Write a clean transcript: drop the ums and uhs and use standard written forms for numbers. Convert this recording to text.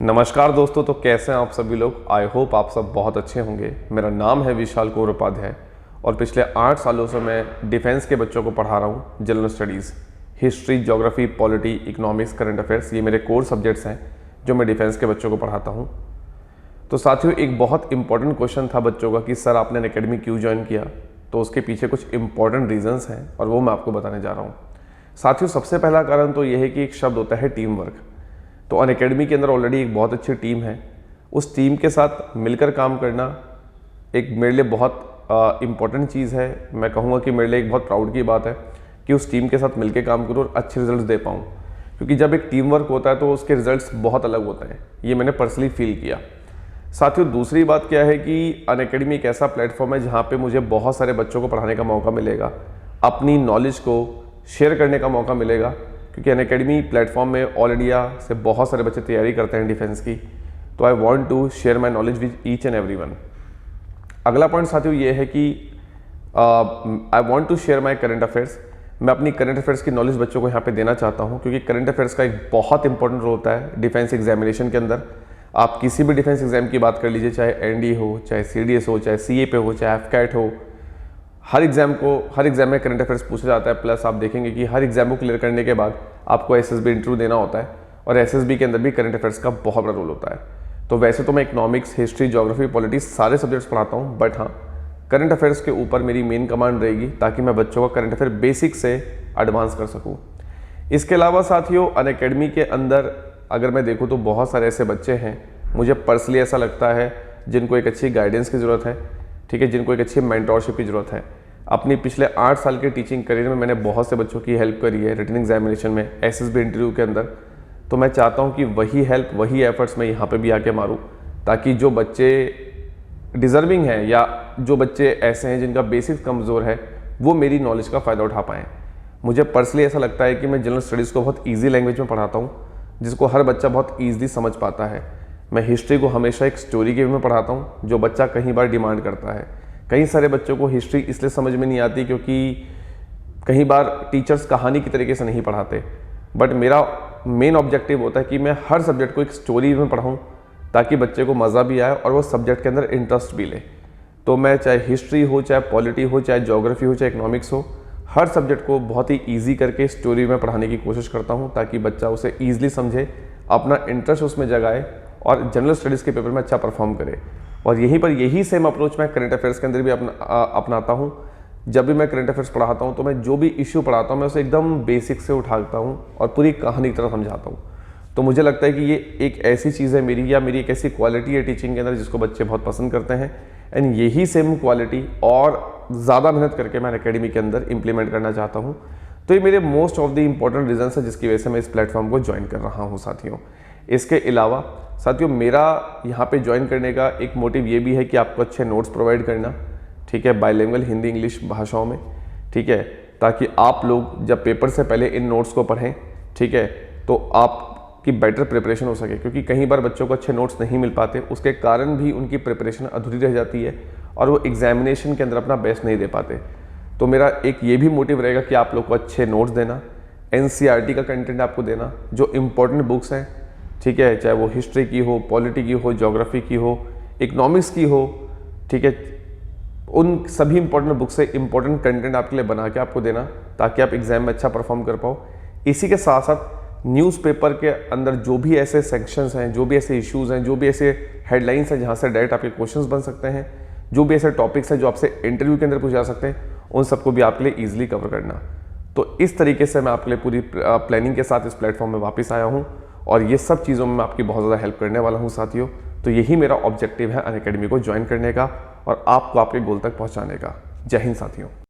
नमस्कार दोस्तों, तो कैसे हैं आप सभी लोग। आई होप आप सब बहुत अच्छे होंगे। मेरा नाम है विशाल कौर उपाध्याय और पिछले 8 सालों से मैं डिफेंस के बच्चों को पढ़ा रहा हूँ। General studies, history, geography, polity, economics, current affairs, ये मेरे कोर सब्जेक्ट्स हैं जो मैं डिफेंस के बच्चों को पढ़ाता हूँ। तो साथियों, एक बहुत इंपॉर्टेंट क्वेश्चन था बच्चों का कि सर आपने अनअकैडमी क्यों ज्वाइन किया। तो उसके पीछे कुछ इंपॉर्टेंट रीजंस हैं और वो मैं आपको बताने जा रहा हूँ। साथियों, सबसे पहला कारण तो ये है कि एक शब्द होता है टीम वर्क। तो अनअकैडमी के अंदर ऑलरेडी एक बहुत अच्छी टीम है। उस टीम के साथ मिलकर काम करना एक मेरे लिए बहुत इम्पॉर्टेंट चीज़ है। मैं कहूँगा कि मेरे लिए एक बहुत प्राउड की बात है कि उस टीम के साथ मिलकर काम करूँ और अच्छे रिजल्ट्स दे पाऊँ, क्योंकि जब एक टीम वर्क होता है तो उसके रिजल्ट्स बहुत अलग होते हैं। ये मैंने पर्सनली फील किया। साथियों, दूसरी बात क्या है कि अनअकैडमी एक ऐसा प्लेटफॉर्म है जहाँ पे मुझे बहुत सारे बच्चों को पढ़ाने का मौका मिलेगा, अपनी नॉलेज को शेयर करने का मौका मिलेगा, क्योंकि अनअकैडमी प्लेटफॉर्म में ऑल इंडिया से बहुत सारे बच्चे तैयारी करते हैं डिफेंस की। तो I want to share my knowledge with each and everyone. अगला पॉइंट साथियों ये है कि I want to share my current affairs. मैं अपनी करंट अफेयर्स की नॉलेज बच्चों को यहाँ पे देना चाहता हूँ, क्योंकि करंट अफेयर्स का एक बहुत इंपॉर्टेंट रोल होता है डिफेंस एग्जामिनेशन के अंदर। आप किसी भी डिफेंस एग्जाम की बात कर लीजिए, चाहे एनडी हो, चाहे CDS हो, चाहे CA हो, चाहे एफकैट हो, हर एग्जाम में करंट अफेयर्स पूछा जाता है। प्लस आप देखेंगे कि हर एग्जाम को क्लियर करने के बाद आपको SSB इंटरव्यू देना होता है और SSB के अंदर भी करंट अफेयर्स का बहुत बड़ा रोल होता है। तो वैसे तो मैं इकोनॉमिक्स, हिस्ट्री, ज्योग्राफी, पॉलिटी सारे सब्जेक्ट्स पढ़ाता हूँ, बट हाँ, करंट अफेयर्स के ऊपर मेरी मेन कमांड रहेगी ताकि मैं बच्चों का करंट अफेयर बेसिक से एडवांस कर सकूँ। इसके अलावा साथियों, अनअकैडमी के अंदर अगर मैं देखूँ तो बहुत सारे ऐसे बच्चे हैं, मुझे पर्सनली ऐसा लगता है, जिनको एक अच्छी गाइडेंस की ज़रूरत है, ठीक है, जिनको एक अच्छी मेंटोरशिप की ज़रूरत है। अपनी पिछले 8 साल के टीचिंग करियर में मैंने बहुत से बच्चों की हेल्प करी है रिटन एग्जामिनेशन में, SSB इंटरव्यू के अंदर। तो मैं चाहता हूं कि वही हेल्प, वही एफर्ट्स मैं यहाँ पे भी आके मारूं, ताकि जो बच्चे डिज़र्विंग हैं या जो बच्चे ऐसे हैं जिनका बेसिक्स कमज़ोर है, वो मेरी नॉलेज का फ़ायदा उठा पाएँ। मुझे पर्सनली ऐसा लगता है कि मैं जनरल स्टडीज़ को बहुत ईजी लैंग्वेज में पढ़ाता हूँ, जिसको हर बच्चा बहुत ईजिली समझ पाता है। मैं हिस्ट्री को हमेशा एक स्टोरी के वे में पढ़ाता हूँ, जो बच्चा कई बार डिमांड करता है। कई सारे बच्चों को हिस्ट्री इसलिए समझ में नहीं आती क्योंकि कई बार टीचर्स कहानी की तरीके से नहीं पढ़ाते, बट मेरा मेन ऑब्जेक्टिव होता है कि मैं हर सब्जेक्ट को एक स्टोरी में पढ़ाऊँ ताकि बच्चे को मज़ा भी आए और वो सब्जेक्ट के अंदर इंटरेस्ट भी ले। तो मैं चाहे हिस्ट्री हो, चाहे पॉलिटी हो, चाहे ज्योग्राफी हो, चाहे इकोनॉमिक्स हो, हर सब्जेक्ट को बहुत ही ईजी करके स्टोरी में पढ़ाने की कोशिश करता हूँ ताकि बच्चा उसे ईजिली समझे, अपना इंटरेस्ट उसमें जगाए और जनरल स्टडीज़ के पेपर में अच्छा परफॉर्म करे। और यहीं पर यही सेम अप्रोच मैं करंट अफेयर्स के अंदर भी अपनाता हूँ। जब भी मैं करंट अफेयर्स पढ़ाता हूँ तो मैं जो भी इश्यू पढ़ाता हूँ मैं उसे एकदम बेसिक से उठाता हूँ और पूरी कहानी की तरह समझाता हूँ। तो मुझे लगता है कि ये एक ऐसी चीज़ है मेरी एक ऐसी क्वालिटी है टीचिंग के अंदर जिसको बच्चे बहुत पसंद करते हैं। एंड यही सेम क्वालिटी और ज़्यादा मेहनत करके मैं अनअकैडमी के अंदर इंप्लीमेंट करना चाहता हूँ। तो ये मेरे most of the important reasons है जिसकी वजह से मैं इस प्लेटफॉर्म को ज्वाइन कर रहा हूँ साथियों। इसके अलावा साथियों, मेरा यहाँ पे ज्वाइन करने का एक मोटिव ये भी है कि आपको अच्छे नोट्स प्रोवाइड करना, ठीक है, बाइलिंगुअल हिंदी इंग्लिश भाषाओं में, ठीक है, ताकि आप लोग जब पेपर से पहले इन नोट्स को पढ़ें, ठीक है, तो आपकी बेटर प्रिपरेशन हो सके। क्योंकि कई बार बच्चों को अच्छे नोट्स नहीं मिल पाते, उसके कारण भी उनकी प्रिपरेशन अधूरी रह जाती है और वो एग्जामिनेशन के अंदर अपना बेस्ट नहीं दे पाते। तो मेरा एक ये भी मोटिव रहेगा कि आप लोग को अच्छे नोट्स देना, NCERT का कंटेंट आपको देना, जो इम्पोर्टेंट बुक्स हैं, ठीक है, चाहे वो हिस्ट्री की हो, पॉलिटी की हो, ज्योग्राफी की हो, इकोनॉमिक्स की हो, ठीक है, उन सभी इंपॉर्टेंट बुक से इंपॉर्टेंट कंटेंट आपके लिए बना के आपको देना ताकि आप एग्जाम में अच्छा परफॉर्म कर पाओ। इसी के साथ साथ न्यूज़पेपर के अंदर जो भी ऐसे सेक्शंस हैं, जो भी ऐसे इश्यूज़ हैं, जो भी ऐसे हेडलाइंस हैं जहाँ से डायरेक्ट आपके क्वेश्चंस बन सकते हैं, जो भी ऐसे टॉपिक्स हैं जो आपसे इंटरव्यू के अंदर पूछे जा सकते हैं, उन सबको भी आपके लिए ईजिली कवर करना। तो इस तरीके से मैं आपके लिए पूरी प्लानिंग के साथ इस प्लेटफॉर्म में वापस आया हूँ और ये सब चीज़ों में मैं आपकी बहुत ज़्यादा हेल्प करने वाला हूँ साथियों। तो यही मेरा ऑब्जेक्टिव है अनअकैडमी को ज्वाइन करने का और आपको आपके गोल तक पहुँचाने का। जय हिंद साथियों।